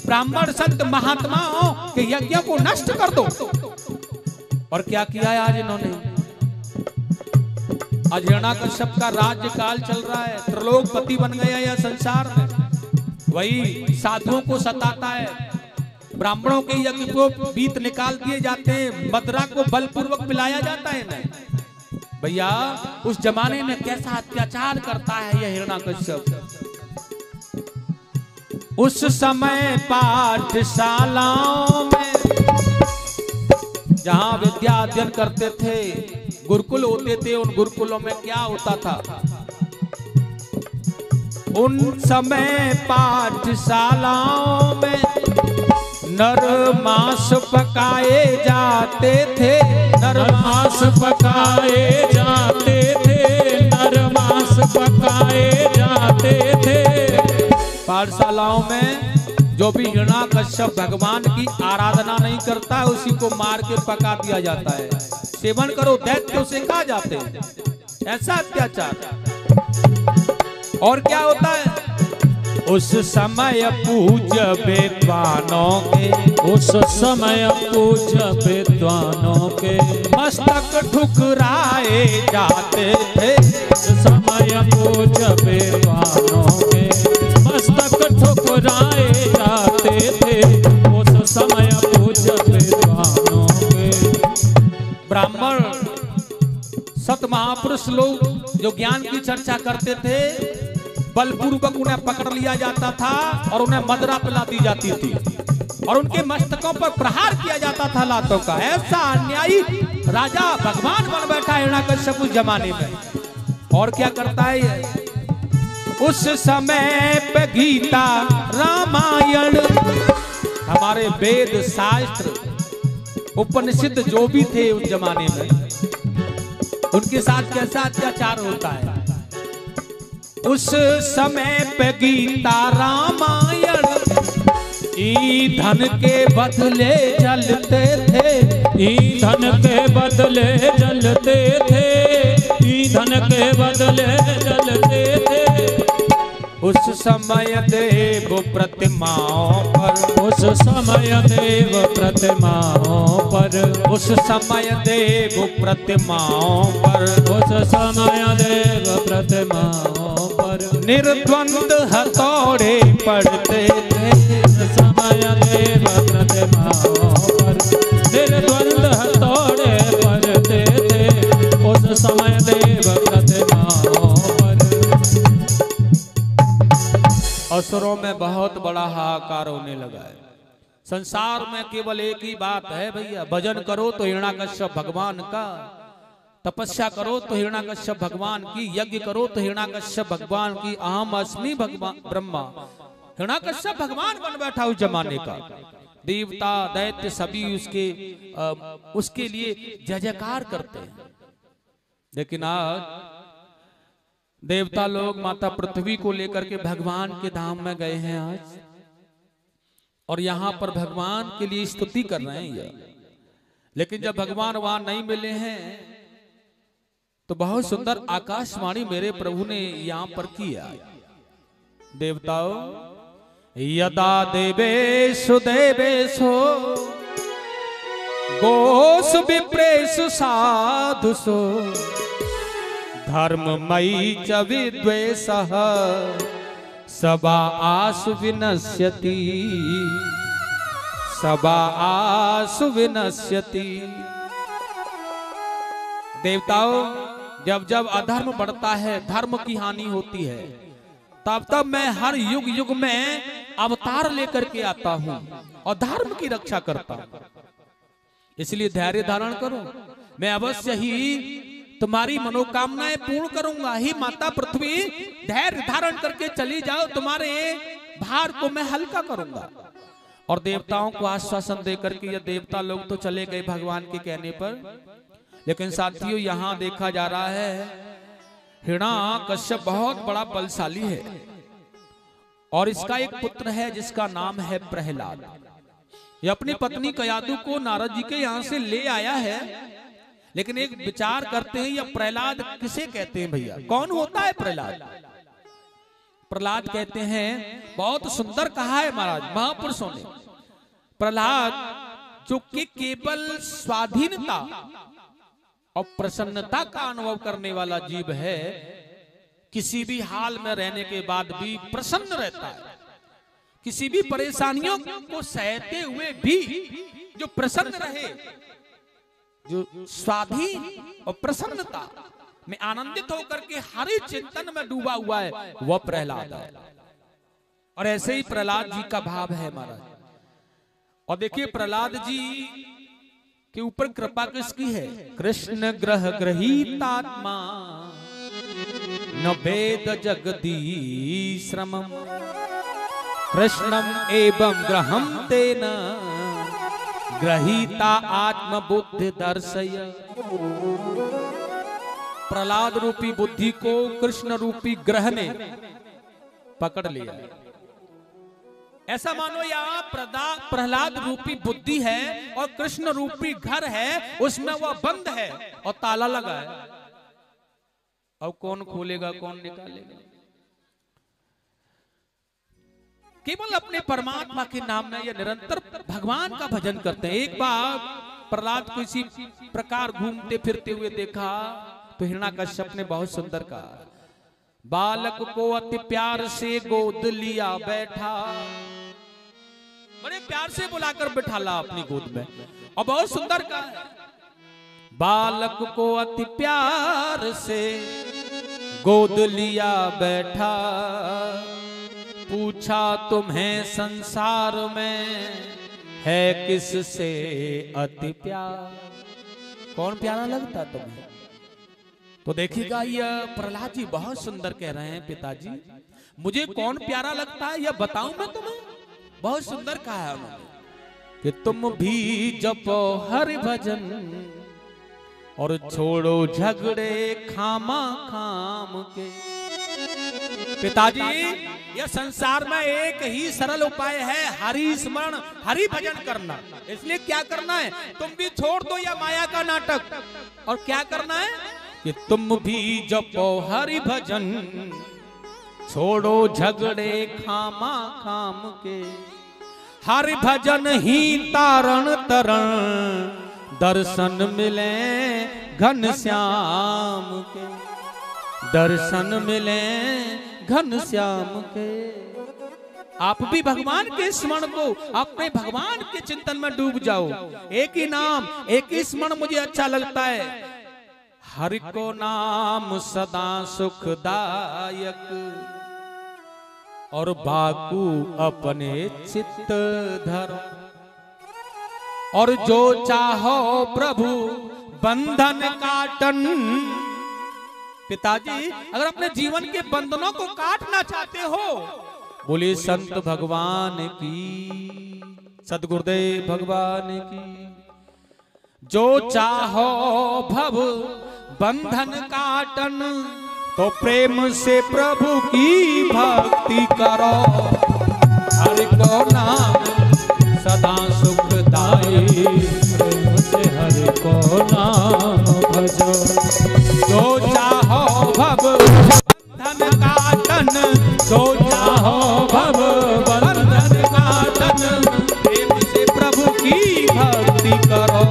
ब्राह्मण संत महात्माओं के यज्ञ को नष्ट कर दो। और क्या किया है आज इन्होंने? आज हिरण्याकश्यप का राज्यकाल चल रहा है, त्रिलोकपति बन गया यह संसार में। वही साधुओं को सताता है, ब्राह्मणों के यज्ञ को बीत निकाल दिए जाते हैं, मदरा को बलपूर्वक पिलाया जाता है ना भैया। उस जमाने में कैसा अत्याचार करता है यह हिरण्याकश्यप। उस समय पाठशालाओं में जहां विद्या अध्ययन करते थे, गुरुकुल होते थे, उन गुरुकुलों में क्या होता था? उन समय पाठशालाओं में नर मांस पकाए जाते थे, नर मांस पकाए जाते थे, नर मांस पकाए जाते थे। पाठशालाओं में जो भी हिरण्याकश्यप भगवान की आराधना नहीं करता है उसी को मार के पका दिया जाता है। सेवन करो दैत्यों से कहा जाते हैं, ऐसा अत्याचार। और क्या होता है? उस समय पूज्य विद्वानों के, उस समय पूज्य विद्वानों के मस्तक ठुकराए जाते थे। उस समय पूज्य विद्वानों के मस्तक ठुकराए जाते थे। उस समय पूज्य विद्वानों के। ब्राह्मण सत महापुरुष लोग जो ज्ञान की चर्चा करते थे, बलपूर्वक उन्हें पकड़ लिया जाता था और उन्हें मदरा पिला दी जाती थी और उनके मस्तकों पर प्रहार किया जाता था लातों का। ऐसा अन्यायी राजा भगवान बन बैठा हिरण्याकश्यप उस जमाने में। और क्या करता है ये? उस समय पे गीता रामायण, हमारे वेद शास्त्र उपनिषद जो भी थे उस जमाने में, उनके साथ कैसा अत्याचार होता है। उस समय पे गीता रामायण ईंधन के बदले जलते थे, ईंधन के बदले जलते थे, ईंधन के बदले जलते थे। उस समय देव प्रतिमाओं पर, उस समय देव प्रतिमाओं पर, उस समय देव प्रतिमाओं पर, उस समय देव प्रतिमाओं पर निर्द्वंद हथौड़े पड़ते थे। उस समय देव प्रतिमाओं पर निर्द्वंद हथौड़े पड़ते थे। उस समय देव प्रतिमाओं पर। असुरों में बहुत बड़ा हाहाकार होने लगा है। संसार में केवल एक ही बात है भैया, भजन करो तो हिरण्याकश्यप भगवान का, तपस्या करो तो हिरण्याकश्यप भगवान की, यज्ञ करो तो हिरण्याकश्यप भगवान की, अहम अस्मि भगवान ब्रह्मा। हिरण्याकश्यप भगवान बन बैठा उस जमाने का। देवता दैत्य सभी उसके लिए जय जयकार करते हैं। लेकिन आज देवता लोग माता पृथ्वी को लेकर के भगवान के धाम में गए हैं आज, और यहाँ पर भगवान के लिए स्तुति कर रहे हैं ये। लेकिन जब भगवान वहां नहीं मिले हैं तो बहुत सुंदर आकाशवाणी मेरे प्रभु ने यहाँ पर किया। देवताओं, यदा देवेषु देवेशो गोस विप्रेषु साधुसो धर्ममयी च विद्वेषः सबा आसु विनश्यति, सबा आसु विनश्यति। देवताओं, जब जब अधर्म बढ़ता है, धर्म की हानि होती है, तब तब मैं हर युग युग में अवतार लेकर के आता हूं और धर्म की रक्षा करता हूं। इसलिए धैर्य धारण करो, मैं अवश्य ही तुम्हारी मनोकामनाएं पूर्ण करूंगा। ही माता पृथ्वी, धैर्य धारण करके चली जाओ, तुम्हारे भार को मैं हल्का करूंगा। और देवताओं को आश्वासन देकर के ये देवता लोग तो चले गए भगवान के कहने पर। लेकिन साथियों, यहाँ देखा जा रहा है हिरण्याकश्यप बहुत बड़ा बलशाली है और इसका एक पुत्र है जिसका नाम है प्रहलाद। ये अपनी पत्नी कयादु को नारद जी के यहाँ से ले आया है। लेकिन एक विचार करते हैं, यह प्रहलाद किसे कहते हैं भैया? कौन होता है प्रहलाद? प्रहलाद कहते हैं, बहुत सुंदर कहा है महाराज महापुरुषों ने, प्रहलाद जो कि केवल स्वाधीनता और प्रसन्नता का अनुभव करने वाला जीव है, किसी भी हाल में रहने के बाद भी प्रसन्न रहता है, किसी भी परेशानियों को सहते हुए भी जो प्रसन्न रहे, जो स्वाधीन और प्रसन्नता में आनंदित होकर के हर चिंतन में डूबा हुआ है, वह प्रहलाद है। और ऐसे ही प्रहलाद जी का भाव है महाराज। और देखिए प्रहलाद जी के ऊपर कृपा किसकी है? कृष्ण ग्रह ग्रहीतात्मा न वेद जगदीश्रमम् कृष्णम एवं ग्रहम तेन ग्रहीता आत्म बुद्धि दर्शय। प्रहलाद रूपी बुद्धि को कृष्ण रूपी ग्रह ने पकड़ लिया। ऐसा मानो यहाँ प्रहलाद रूपी बुद्धि है और कृष्ण रूपी घर है, उसमें वह बंद है और ताला लगा है। अब कौन खोलेगा कौन निकालेगा? केवल अपने परमात्मा के नाम में यह निरंतर भगवान का भजन करते हैं। एक बार प्रहलाद को इसी प्रकार घूमते फिरते हुए देखा तो हिरण्याकश्यप ने बहुत सुंदर कहा, बालक को अति प्यार से गोद लिया बैठा, बड़े प्यार से बुलाकर बिठाला अपनी गोद में। और बहुत सुंदर कहा, बालक को अति प्यार से गोद लिया बैठा, पूछा तुम्हें संसार में है किससे अति प्यार? कौन प्यारा लगता तुम्हें? तो देखिएगा यह प्रहलाद जी बहुत सुंदर कह रहे हैं, पिताजी मुझे कौन प्यारा लगता है यह बताऊं मैं तुम्हें? बहुत सुंदर कहा है उन्होंने कि तुम भी जपो हरि भजन और छोड़ो झगड़े खामा खाम के। पिताजी यह संसार में एक ही सरल उपाय है, हरि स्मरण हरि भजन करना। इसलिए क्या करना है? तुम भी छोड़ दो यह माया का नाटक, और क्या करना है कि तुम भी जपो हरि भजन छोड़ो झगड़े खामा खाम के। हरि भजन ही तारण तरण दर्शन मिले घन श्याम के, दर्शन मिले घन श्याम के। आप भी भगवान के स्मरण को, अपने भगवान के चिंतन में डूब जाओ। एक ही नाम एक ही स्मरण मुझे अच्छा लगता है, हरि को नाम सदा सुखदायक और बाकू अपने चित्त धर। और जो चाहो प्रभु बंधन काटन। पिताजी अगर अपने जीवन के बंधनों को काटना चाहते हो, बोले संत भगवान की, सदगुरुदेव भगवान की। जो चाहो भव बंधन काटन, तो प्रेम से प्रभु की भक्ति करो। हरि को नाम सदा सुखदाई, प्रेम से हरि को नाम भजो। जो चाहो भव बंधन काटन, जो चाहो भव बंधन काटन, प्रेम से प्रभु की भक्ति करो।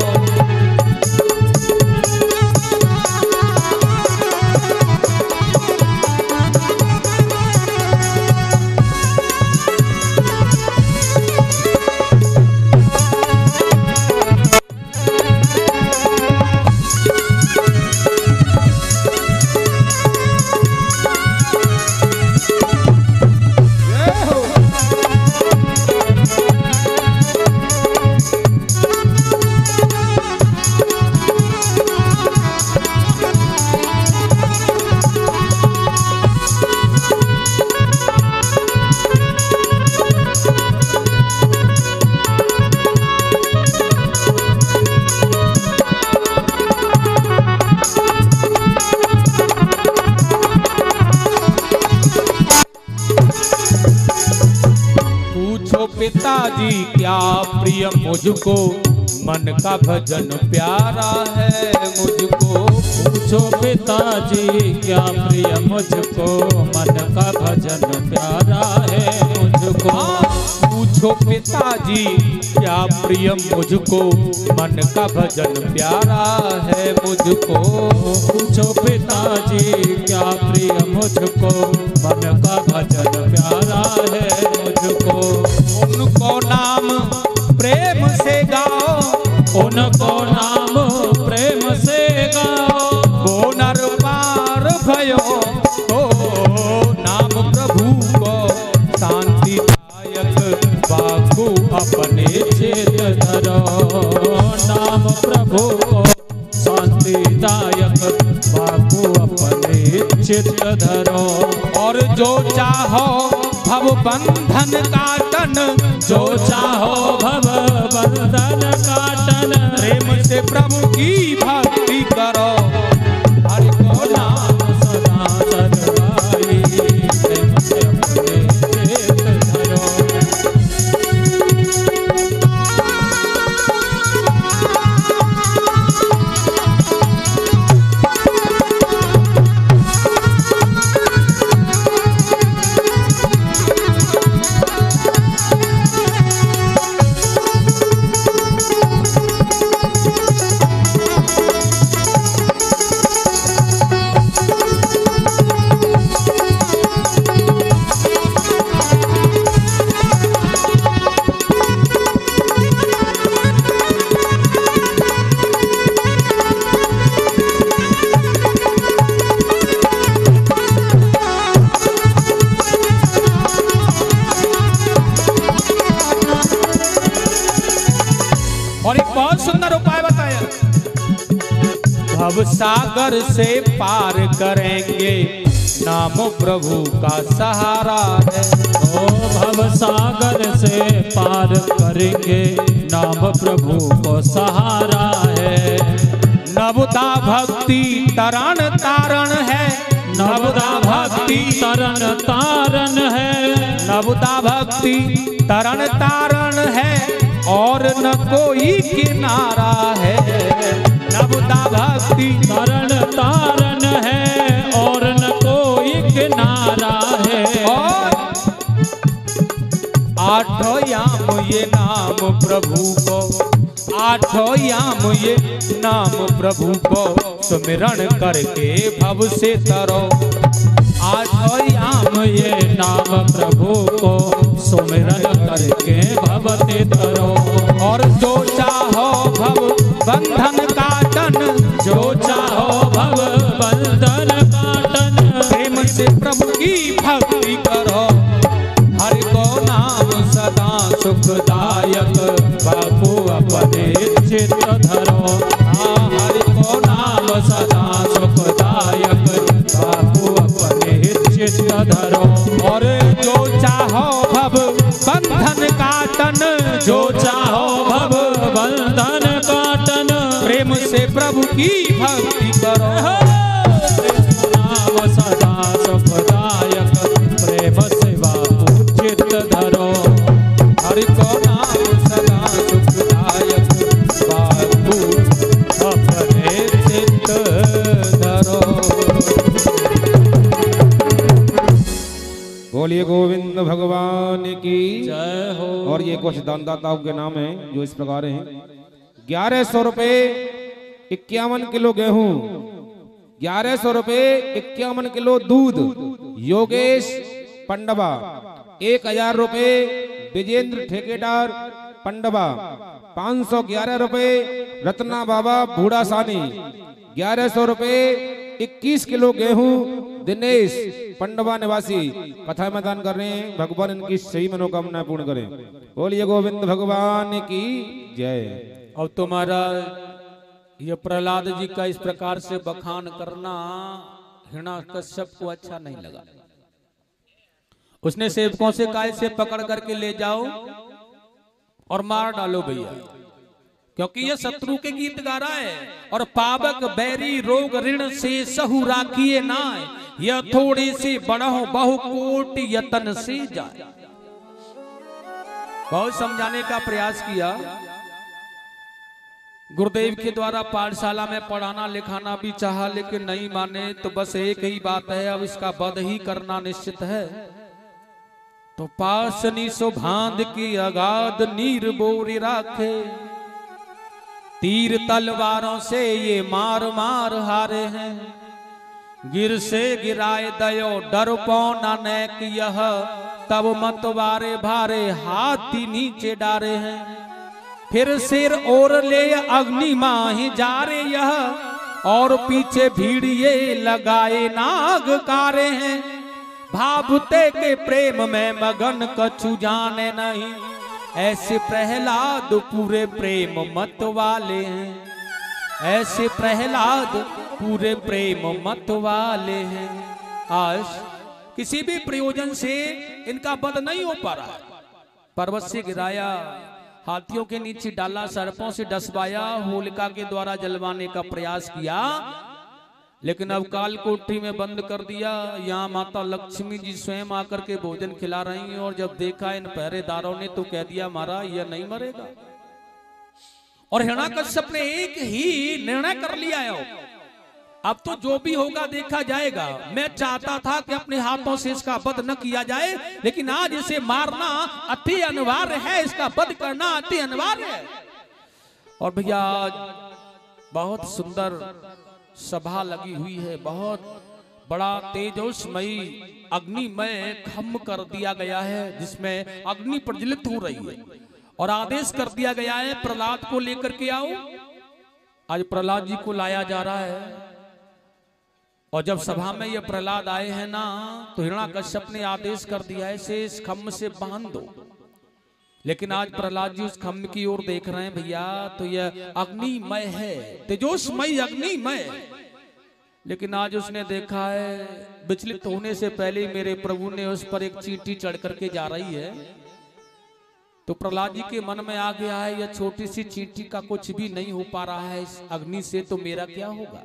पिताजी क्या प्रिय मुझको मन का भजन प्यारा है मुझको। पूछो पिताजी क्या प्रिय मुझको, मन का भजन प्यारा है मुझको। पूछो पिताजी क्या प्रिय मुझको, मन का भजन प्यारा है मुझको। पूछो पिताजी क्या प्रिय मुझको, मन का भजन प्यारा है मुझको। उनको नाम प्रेम से गाओ, उनको नाम प्रेम से गाओ। वो नर पार भयो ओ नाम प्रभु को शांतिदायक बाकु अपने चित धरो। नाम प्रभु को शांतिदायक बाकु अपने चित धरो। और जो चाहो भव बंधन काटन, जो चाहो भव बंधन काटन। प्रेम से प्रभु की भक्ति करो, हरि को नाम सदा सदगाई। प्रेम से अपने चित धरो। भव सागर से पार करेंगे, नाम प्रभु का सहारा है। ओ भव सागर से पार करेंगे, नाम प्रभु को सहारा है। नवदा भक्ति तरण तारण है, नवदा भक्ति तरण तारण है। नवदा भक्ति तरण तारण है और न कोई किनारा है। नवदा भक्ति तरण तारण है और न कोई किनारा है। और आठों याम ये नाम प्रभु को, आठों याम ये नाम प्रभु को सुमिरण करके भव से तरो। आठों याम ये नाम प्रभु को सुमिरन करके भव से तरो। और जो चाहो भव बंधन काटन, जो चाहो भव बंधन काटन। प्रेम से प्रभु की भक्ति करो, हरि को नाम सदा सुखदायक बापू अपने चित धरो। हाँ हरि को नाम सदा सुखदायक बापू अपने चित धरो। और जो चाहो भव बंधन काटन, जो चाहो भव बंधन काटन। प्रेम से प्रभु की भक्ति करो। नाम सदा सुखदायक प्रेम से बापू चित धरो। हरि को नाम सदा सुखदायक बापू अपने चित्त धरो। बोलिए गोविंद भगवान की जय हो। और ये कुछ दानदाताओं के नाम हैं जो इस प्रकार हैं। 1100 रुपए 51 किलो गेहूं, 1100 रुपए 51 किलो दूध योगेश पंडवा, 1000 रुपए विजेंद्र ठेकेदार पंडवा, 511 रुपए रत्ना बाबा बूढ़ा सानी, 1100 रुपए 21 किलो गेहूं दिनेश पंडवा निवासी कथा में दान कर रहे हैं। भगवान इनकी सही मनोकामना पूर्ण करें। बोलिए गोविंद भगवान की जय। अब तुम्हारा ये प्रहलाद जी का इस प्रकार से बखान करना हिरण्याकश्यप को अच्छा नहीं लगा। उसने सेवकों से कहा इसे पकड़ करके ले जाओ और मार डालो भैया, क्योंकि ये शत्रु के गीत गा रहा है। और पावक बैरी रोग ऋण से सहु राखिए नाय, यह थोड़े से बढ़ो बहु कोट यतन से जाए। बहुत समझाने का प्रयास किया, गुरुदेव के द्वारा पाठशाला में पढ़ाना लिखाना भी चाहा, लेकिन नहीं माने। तो बस एक ही बात है, अब इसका वध ही करना निश्चित है। तो पासनी सुभांद की अगाध नीर बोरी राखे, तीर तलवारों से ये मार मार हारे हैं। गिर से गिराए दयो डर पौना नैक यह, तब मतवारे भारे हाथी नीचे डारे हैं। फिर सिर और ले अग्नि माही जा रे यह, और पीछे भीड़िए लगाए नाग कारे हैं। भावते के प्रेम में मगन कछु जाने नहीं, ऐसे प्रहलाद पूरे प्रेम मत वाले हैं। ऐसे प्रहलाद पूरे प्रेम मत वाले हैं। आज किसी भी प्रयोजन से इनका वध नहीं हो पा रहा है। पर्वत से गिराया, हाथियों के नीचे डाला, सर्पों से डसवाया, होलिका के द्वारा जलवाने का प्रयास किया, लेकिन अब काल कोठरी में बंद कर दिया। यहाँ माता लक्ष्मी जी स्वयं आकर के भोजन खिला रही हैं, और जब देखा इन पहरेदारों ने तो कह दिया महाराज यह नहीं मरेगा। और हिरण्याकश्यप ने एक ही निर्णय कर लिया है, अब तो जो भी होगा देखा जाएगा। मैं चाहता था कि अपने हाथों से इसका वध न किया जाए, लेकिन आज इसे मारना अति अनिवार्य है, इसका वध करना अति अनिवार्य है। और भैया बहुत सुंदर सभा लगी हुई है, बहुत बड़ा तेजस्मयी अग्निमय खम्भ कर दिया गया है, जिसमें अग्नि प्रज्वलित हो रही है। और आदेश कर दिया गया है प्रहलाद को लेकर के आओ। आज प्रहलाद जी को लाया जा रहा है, और जब सभा में ये प्रहलाद आए हैं ना, तो हिरण्याकश्यप ने आदेश कर दिया है इसे इस खम्भ से बांध दो। लेकिन आज प्रहलाद जी उस खम्भ की ओर देख रहे हैं भैया, तो यह अग्निमय है, तेजोमय अग्निमय। लेकिन आज उसने देखा है विचलित होने से पहले मेरे प्रभु ने उस पर एक चींटी चढ़ करके जा रही है। तो प्रहलाद जी के मन में आ गया है, यह छोटी सी चींटी का कुछ भी नहीं हो पा रहा है इस अग्नि से, तो मेरा क्या होगा।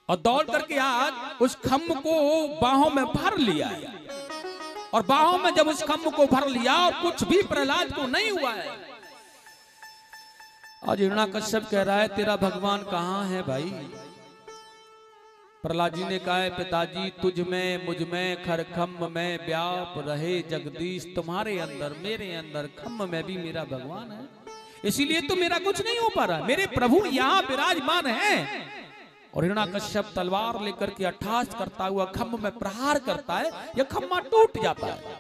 और दौड़ करके आज उस खम्भ को बाहों में भर लिया है, और बाहों में जब उस खम्भ को भर लिया और कुछ भी प्रहलाद को नहीं हुआ है। आज हिरण्याकश्यप कह रहा है तेरा भगवान कहाँ है भाई। प्रहलाद जी ने कहा है पिताजी तुझ में मुझ में खर खम्भ में व्याप रहे जगदीश, तुम्हारे अंदर मेरे अंदर खम्भ में भी मेरा भगवान है, इसीलिए तो मेरा कुछ नहीं हो पा रहा। मेरे प्रभु यहाँ विराजमान है। और हिरण्याकश्यप तलवार लेकर के अट्ठास करता हुआ खम्भ में प्रहार करता है, यह खम्भा टूट जाता है,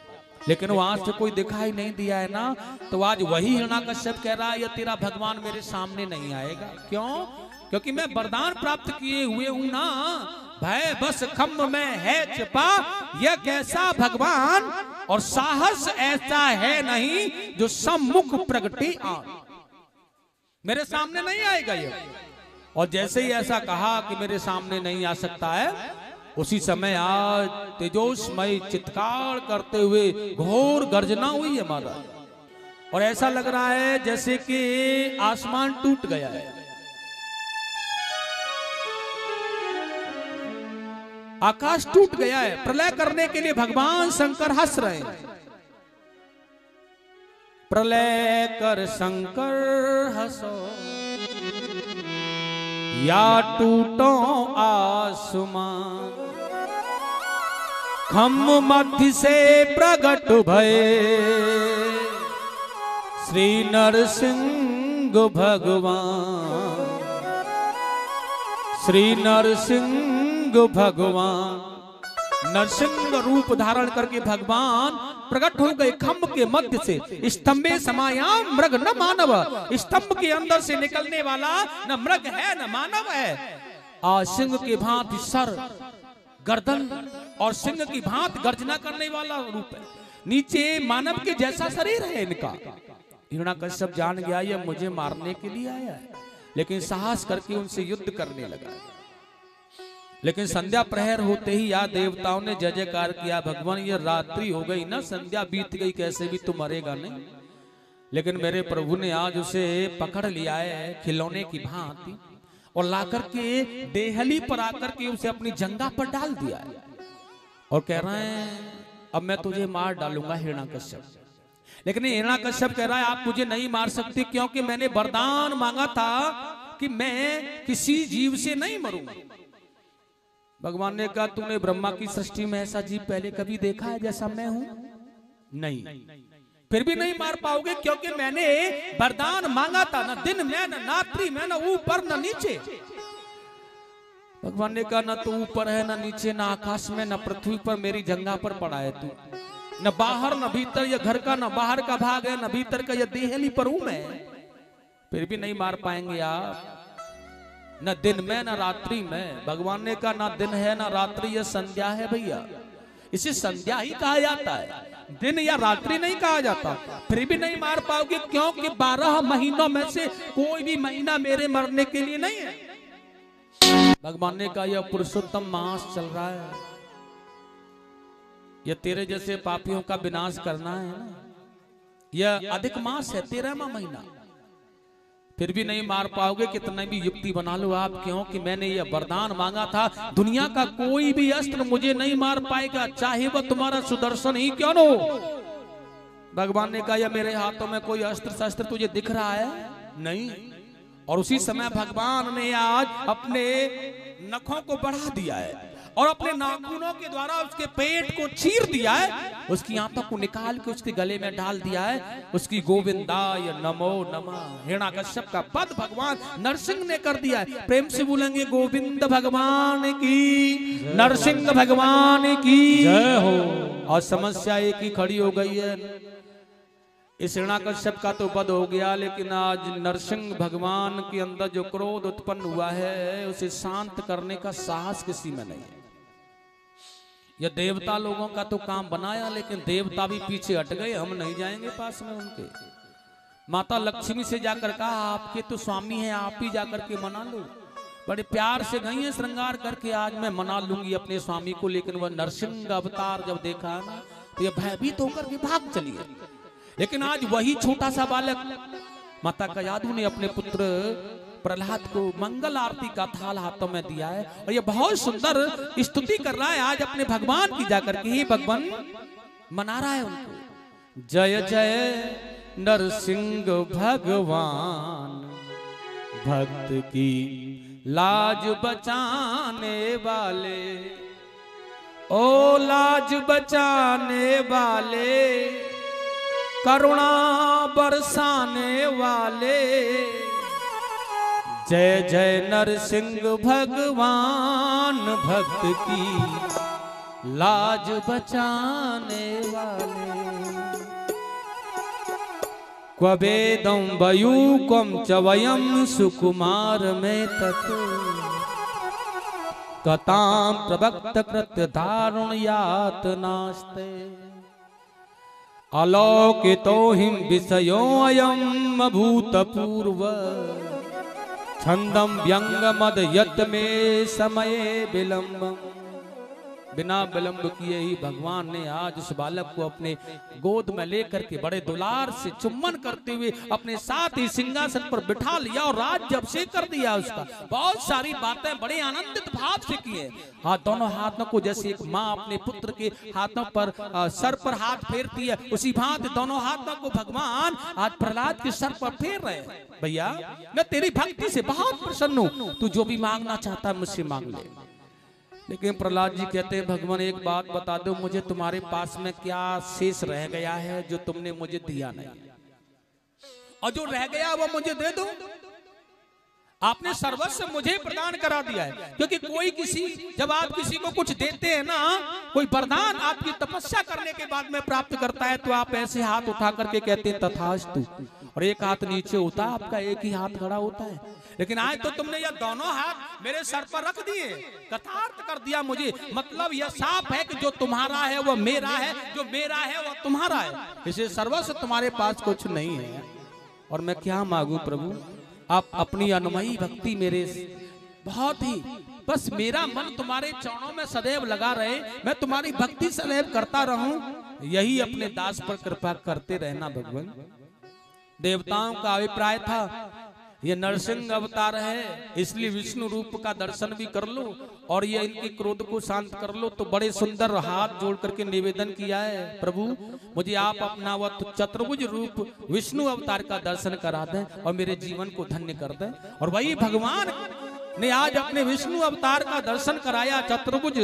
लेकिन वहां से कोई दिखाई नहीं दिया है ना। तो आज वही हिरण्याकश्यप कह रहा है यह तेरा भगवान मेरे सामने नहीं आएगा। क्यों? क्योंकि मैं वरदान प्राप्त किए हुए हूं ना, भय बस खम्भ में है छिपा यह कैसा भगवान, और साहस ऐसा है नहीं जो सम्मुख प्रगटे आ, मेरे सामने नहीं आएगा यह। और जैसे ही ऐसा कहा कि मेरे सामने नहीं आ सकता है, उसी समय आज तेजोमय चित्कार करते हुए घोर गर्जना हुई है महाराज। और ऐसा लग रहा है जैसे कि आसमान टूट गया है, आकाश टूट गया है। प्रलय करने के लिए भगवान शंकर हंस रहे हैं। प्रलय कर शंकर हंसो या टूटो आसमान, खम्भ मध्य से प्रगट भये श्री नरसिंह भगवान। श्री नरसिंह भगवान नरसिंह रूप धारण करके भगवान प्रकट हो गए खम्भ के मध्य से। स्तंभे समायाम मृग न मानव, स्तंभ के अंदर से निकलने वाला न मृग है न मानव है। सिंह के भांति सर गर्दन और सिंह की भांति गर्जना करने वाला रूप है, नीचे मानव के जैसा शरीर है इनका। हिरण्याकश्यप जान गया ये मुझे मारने के लिए आया है, लेकिन साहस करके उनसे युद्ध करने लगा। लेकिन संध्या प्रहर होते ही या देवताओं ने जय जयकार किया, भगवान ये रात्रि हो गई ना, संध्या बीत गई, कैसे भी तू मरेगा नहीं। लेकिन मेरे प्रभु ने आज उसे पकड़ लिया है खिलौने की भांति और लाकर के देहली पर आकर के उसे अपनी जंगा पर डाल दिया है और कह रहे हैं अब मैं तुझे मार डालूंगा हिरण्याकश्यप। लेकिन हिरण्यकश्यप कह रहा है आप मुझे नहीं मार सकते, क्योंकि मैंने वरदान मांगा था कि मैं किसी जीव से नहीं मरूंगा। भगवान ने कहा तूने ब्रह्मा की सृष्टि में ऐसा जीव पहले कभी देखा है जैसा मैं हूं? नहीं। फिर भी नहीं मार पाओगे, क्योंकि मैंने वरदान मांगा था, न दिन में, न रात्रि में, न ऊपर न नीचे। भगवान ने कहा न तो ऊपर है, न नीचे, न आकाश में, न पृथ्वी पर, मेरी जंगा पर पड़ा है तू। न बाहर न भीतर, ये घर का न बाहर का भाग है, न भीतर का, ये देहली पर हूं मैं। फिर भी नहीं मार पाएंगे आप, न दिन में न रात्रि में। भगवान ने कहा ना दिन है ना रात्रि, ये संध्या है भैया, इसे संध्या ही कहा जाता है, दिन या रात्रि नहीं कहा जाता। फिर भी नहीं मार पाओगे, क्योंकि 12 महीनों में से कोई भी महीना मेरे मरने के लिए नहीं है। भगवान ने कहा यह पुरुषोत्तम मास चल रहा है, यह तेरे जैसे पापियों का विनाश करना है ना, यह अधिक मास है, 13वां महीना। फिर भी नहीं मार पाओगे, कितना भी युक्ति बना लो आप, क्योंकि मैंने यह वरदान मांगा था, दुनिया का कोई भी अस्त्र मुझे नहीं मार पाएगा, चाहे वह तुम्हारा सुदर्शन ही क्यों न हो। भगवान ने कहा यह मेरे हाथों में कोई अस्त्र शस्त्र तुझे दिख रहा है? नहीं। और उसी समय भगवान ने आज अपने नखों को बढ़ा दिया है और अपने नाखूनों के द्वारा उसके पेट को चीर दिया है, उसकी आंतों को निकाल के उसके गले में डाल दिया है, उसकी गोविंदाय नमो नमः हिरण्यकश्यप का पद भगवान नरसिंह ने कर दिया है। प्रेम से बोलेंगे गोविंद भगवान की, नरसिंह भगवान की जय हो। और समस्या एक ही खड़ी हो गई है, इस हिरण्यकश्यप का तो वध हो गया, लेकिन आज नरसिंह भगवान के अंदर जो क्रोध उत्पन्न हुआ है उसे शांत करने का साहस किसी में नहीं है। यह देवता लोगों का तो काम बनाया, लेकिन देवता भी पीछे हट गए, हम नहीं जाएंगे पास में उनके। माता लक्ष्मी से जाकर कहा आपके तो स्वामी हैं, आप ही जाकर के मना लो। बड़े प्यार से गई है श्रृंगार करके, आज मैं मना लूंगी अपने स्वामी को, लेकिन वह नरसिंह अवतार जब देखा ना तो यह भयभीत होकर के भाग चली है। लेकिन आज वही छोटा सा बालक माता कयाधु ने अपने पुत्र प्रहलाद को मंगल आरती का थाल हाथों में दिया है और ये बहुत सुंदर स्तुति कर रहा है आज अपने भगवान की, जाकर के ही भगवान मना रहा है उनको। जय जय नरसिंह भगवान, भक्त की लाज बचाने वाले, ओ लाज बचाने वाले, करुणा बरसाने वाले, जय जय नरसिंह भगवान, भक्त की लाज बचाने वाले। क्वेदं वयूकं च वयं सुकुमार में तत्, कतां प्रवक्त कृत्य दारुण यातनास्ते, अलौकितो हिम विषयो अयम् अभूतपूर्व, छंदम व्यंगमद यत में समय विलंबम। बिना विलंब किए ही भगवान ने आज उस बालक को अपने गोद में लेकर के बड़े दुलार से चुम्बन करते हुए अपने साथ ही सिंहासन पर बिठा लिया और राज्य अभिषेक कर दिया उसका। बहुत सारी बातें बड़े आनंदित भाव से की है। हाथ दोनों हाथों को जैसे एक माँ अपने पुत्र के हाथों पर सर पर हाथ फेरती है, उसी भांति दोनों हाथों को भगवान आज प्रहलाद के सर पर फेर रहे हैं। भैया मैं तेरी भक्ति से बहुत प्रसन्न हूँ, तू जो भी मांगना चाहता है मुझसे मांग ले। लेकिन प्रहलाद जी कहते हैं भगवान एक बात बता दो, मुझे तुम्हारे पास में क्या शेष रह गया है जो तुमने मुझे दिया नहीं, और जो रह गया वो मुझे दे दो। आपने सर्वस्व मुझे प्रदान करा दिया है, क्योंकि कोई किसी जब आप किसी को कुछ देते हैं ना, कोई वरदान आपकी तपस्या करने के बाद में प्राप्त करता है, तो आप ऐसे हाथ उठा करके कहते हैं तथास्तु, और एक हाथ नीचे होता है आपका, एक ही हाथ खड़ा होता है। लेकिन आज तो तुमने ये दोनों हाथ मेरे सर पर रख दिए, कृतार्थ कर दिया मुझे। मतलब यह साफ है कि जो तुम्हारा है वो मेरा है, जो मेरा है वो तुम्हारा है, इसे सर्वस्व तुम्हारे पास कुछ नहीं है। और मैं क्या मांगू प्रभु, आप अपनी अनुमयी भक्ति मेरे बहुत ही, बस मेरा मन तुम्हारे चरणों में सदैव लगा रहे, मैं तुम्हारी भक्ति सदैव करता रहूं, यही अपने दास पर कृपा करते रहना भगवान। देवताओं का अभिप्राय था ये नरसिंह अवतार है, इसलिए विष्णु रूप का दर्शन भी कर लो और ये इनके क्रोध को शांत कर लो। तो बड़े सुंदर हाथ जोड़ करके निवेदन किया है, प्रभु मुझे आप अपना वह चतुर्भुज रूप विष्णु अवतार का दर्शन करा दें और मेरे जीवन को धन्य कर दें। और वही भगवान ने आज अपने विष्णु अवतार का दर्शन कराया, चतुर्भुज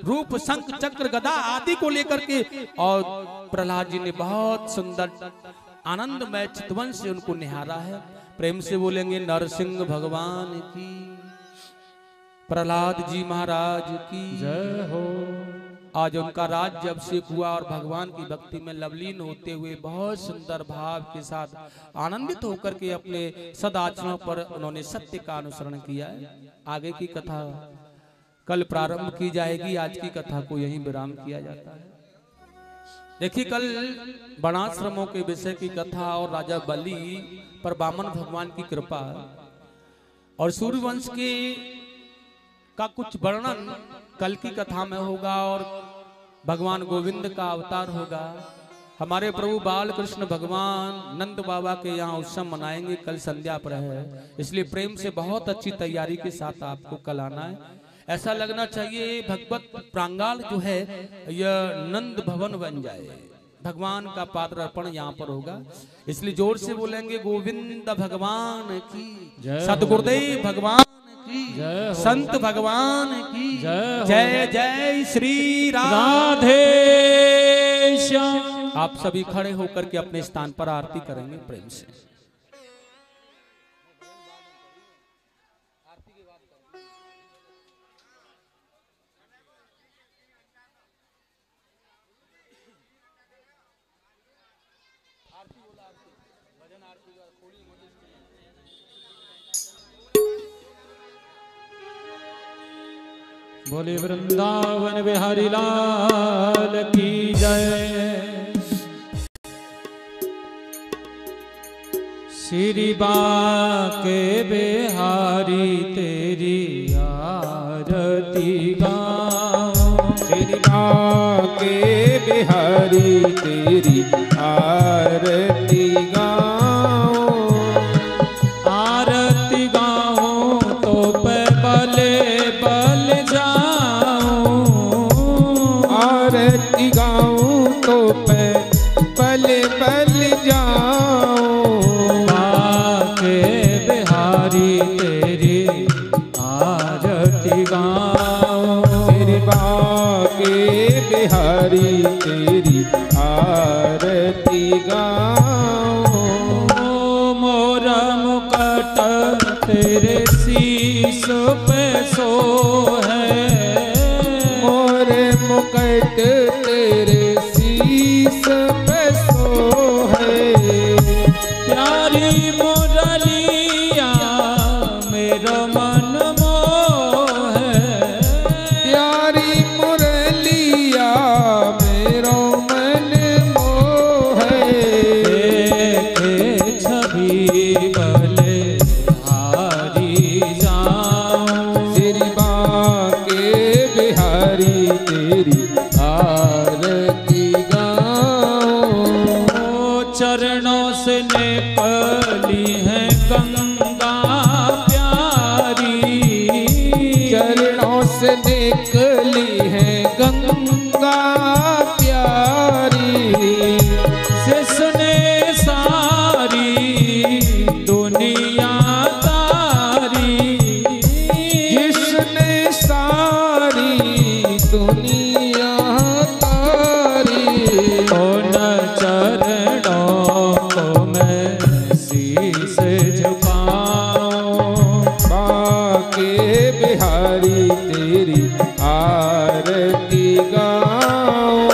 रूप शंख चक्र गदा आदि को लेकर के। और प्रहलाद जी ने बहुत सुंदर आनंदमय चितवन से उनको निहारा है। प्रेम से बोलेंगे नरसिंह भगवान की, प्रहलाद जी महाराज की जय हो। आज उनका राज्य अभिषेक हुआ और भगवान की भक्ति में लवलीन होते हुए बहुत सुंदर भाव के साथ आनंदित होकर के अपने सदाचरणों पर उन्होंने सत्य का अनुसरण किया है। आगे की कथा कल प्रारंभ की जाएगी, आज की कथा को यहीं विराम किया जाता है। देखिए कल वर्णाश्रमों के विषय की कथा और राजा बलि पर वामन भगवान की कृपा और सूर्यवंश के का कुछ वर्णन कल की कथा में होगा और भगवान गोविंद का अवतार होगा। हमारे प्रभु बाल कृष्ण भगवान नंद बाबा के यहाँ उत्सव मनाएंगे, कल संध्या पर है, इसलिए प्रेम से बहुत अच्छी तैयारी के साथ आपको कल आना है। ऐसा लगना चाहिए भगवत प्रांगण जो है यह नंद भवन बन जाए, भगवान का पात्र अर्पण यहाँ पर होगा, इसलिए जोर से बोलेंगे गोविंद भगवान की जय, सतगुरुदेव भगवान की जय, संत भगवान की जय, जय जय श्री राधे श्याम। आप सभी खड़े होकर के अपने स्थान पर आरती करेंगे प्रेम से। बोले वृंदावन बिहारी लाल की जय। श्री बाके बिहारी तेरी आरती गाऊं, श्री बाके बिहारी तेरी आरती गाऊं, आरती गाऊं तो पे बले बल जाऊं, आरती गाऊं तो पे बल बल जाऊं, बाके बिहारी तेरी आरती गाऊं, श्री बाके बिहारी तेरी आरती गाऊं, मोरा मुकुट तेरे शीश पे सो है, मोरे मुकुट तेरे शीश पे सो है, प्यारी मुरलिया मेरा मन मोह है, प्यारी मुरलिया मेरो मन मोह है, देखे छवि भले हारी जाऊं, श्री बाके बिहारी तेरी आरती गाऊं, चरणों से निकली है गंगा प्यारी, चरणों से निकली है गंगा प्यारी, जिसने सारी दुनिया तारी, जिसने सारी दुनिया तारी, उन चरणों को मैं शीश झुकाऊं, बाके बिहारी तेरी आरती गाऊं,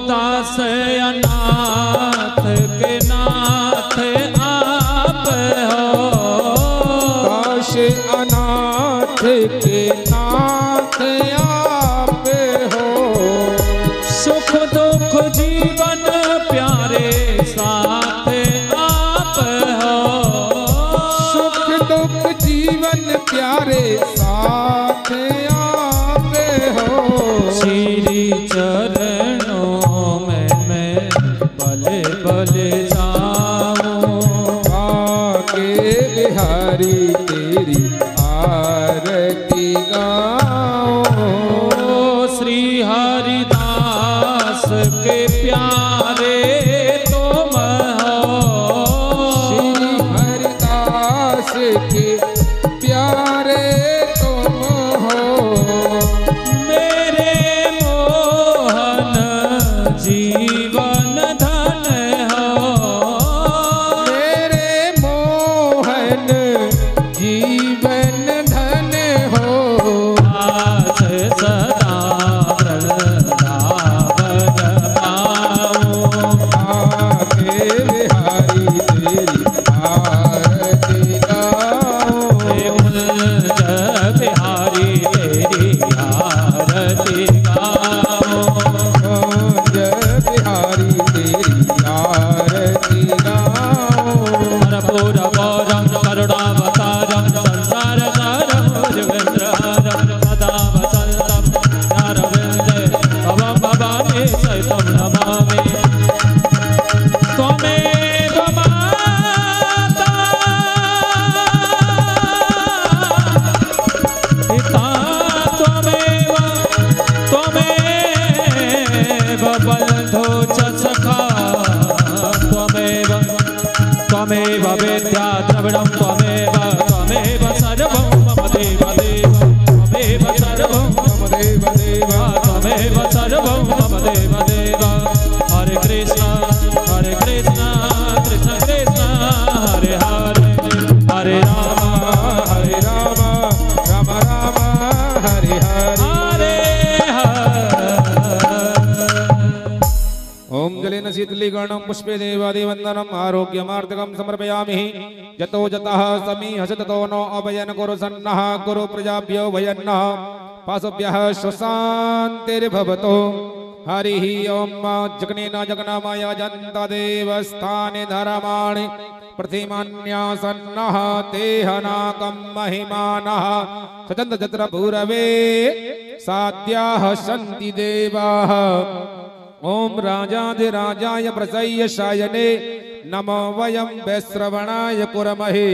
दास अनाथ के नाथ आप हो, दास अनाथ के नाथ आप हो, सुख दुख जीवन प्यारे साथ आप हो, सुख दुख जीवन प्यारे साथ आप हो, श्री चरणों में मैं बले बले जाऊं, बाके बिहारी तेरी आरती गाओ। श्री हरिदास के प्यारे तुम हो, श्री हरिदास के प्यारे तुम हो। मेरे मोहन जीवन धन हो, मेरे मोहन जीवन धन हो। दास सदा वृंदावन आओ, आके बिहारी तेरी आरती गाओ। हे कुंज बिहारी तेरी आरती गाओ। कुंज बिहारी तेरी आरती गाओ। कर्पूर गौरम करुणावतारम संसार सारम भुजगेन्द्रहारम सदा वसन्तं नरवृन्दे भवं भवानी सहितं नमामि। त्वमेव माता पिता त्वमेव बन्धो च सखा त्वमेव वेद्या द्रविणं त्वमेव सर्वं मम देव देव त्वमेव सर्वं मम देव देव त्वमेव सर्वं मम देव देव। हरे कृष्ण कृष्ण कृष्ण हरे हरे, हरे राम हरे राम राम राम हरे हरे। हरे हरे। ओम जलेन शीतलीकरणं पुष्पे देवादिवन्दनम् आरोग्यमार्तकं समर्पयामि। यतो जतः समीहस ततो नो अभयन् कुरु सन्नः कुरु प्रजाभ्यो भयन्नः पाशुभ्यः सुशान्तिर्भवतु। हरिः ओम जगनेन जगन्नामाय जन्तदेवस्थानि धर्माणि प्रतिमान्यासन्नः तेहनाकं महिमानः सचन्द जत्र भूरवे साद्याः सन्ति देवाः। ओम राजाधिराजाय प्रसय्य शायने नमो वयं वैश्रवणाय कुर्महे।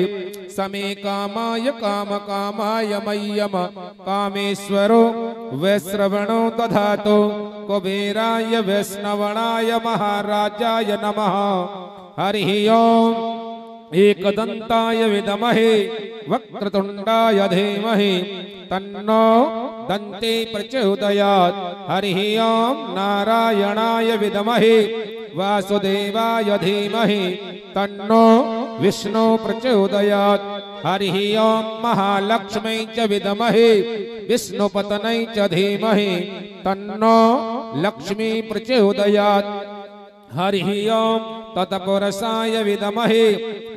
समे कामाय कामकामाय मय्यम कामेश्वरो वैश्रवणो दधातु। कुबेराय वैष्णवणाय महाराजाय नमः। हरिः ओम एकदन्ताय विद्महे वक्रतुण्डाय धीमहि तन्नो दन्ते प्रचोदयात्। हरिः ओम नारायणाय विद्महे वासुदेवाय धीमहि तन्नो विष्णु प्रचोदयात्। हरिः ओम महालक्ष्मी च विद्महे विष्णुपत्नै च धीमहि तन्नो लक्ष्मी प्रचोदयात्। हरिः ओम तत्पुरुषाय विद्महे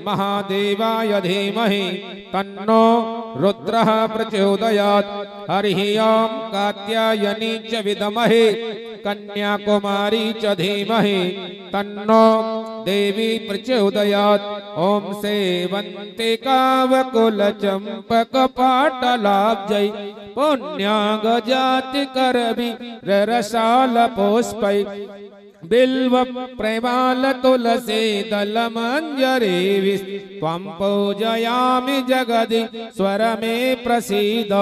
महादेवाय धीमहि तन्नो रुद्रः प्रचोदयात्। हरिः ओम कात्यायनी च विद्महे कन्याकुमारी च धीमहि तन्नो देवी प्रचोदयात्। ओम सेवन्ते कावकुलचम्पक पाटलाब्जै पुण्यागजाति करवि रसाल पुष्पै बिल्व प्रेमाल तुलसी दल मंजरी त्वं पूजयामि जगदि स्वर मे प्रसीद।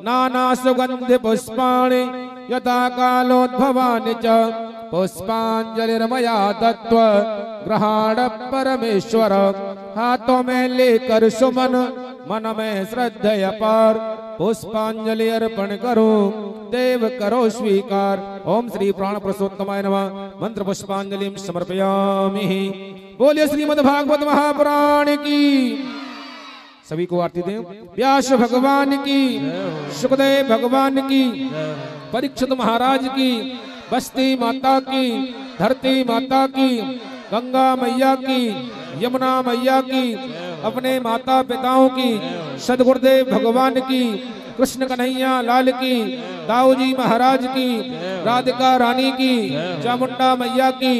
नाना सुगंधि पुष्पाणि यथा कालोद्भवानि च पुष्पांजलिर्मया दत्त्वा ग्रहाण परमेश्वर। हाथों में लेकर सुमन मन में श्रद्धय पार पुष्पांजलि अर्पण करो देव करो स्वीकार। ओम श्री प्राण पुरुषोत्तमाय नमः। मंत्र पुष्पांजलि समर्पयामि। बोलिए श्रीमद् भागवत महापुराण की। सभी को आरती दें। व्यास भगवान की, सुखदेव भगवान की, परीक्षित महाराज की, बस्ती माता की, धरती माता की, गंगा मैया की, यमुना मैया की, अपने माता पिताओं की, सदगुरुदेव भगवान की, कृष्ण कन्हैया लाल की, दाऊजी महाराज की, राधिका रानी की, चामुंडा मैया की।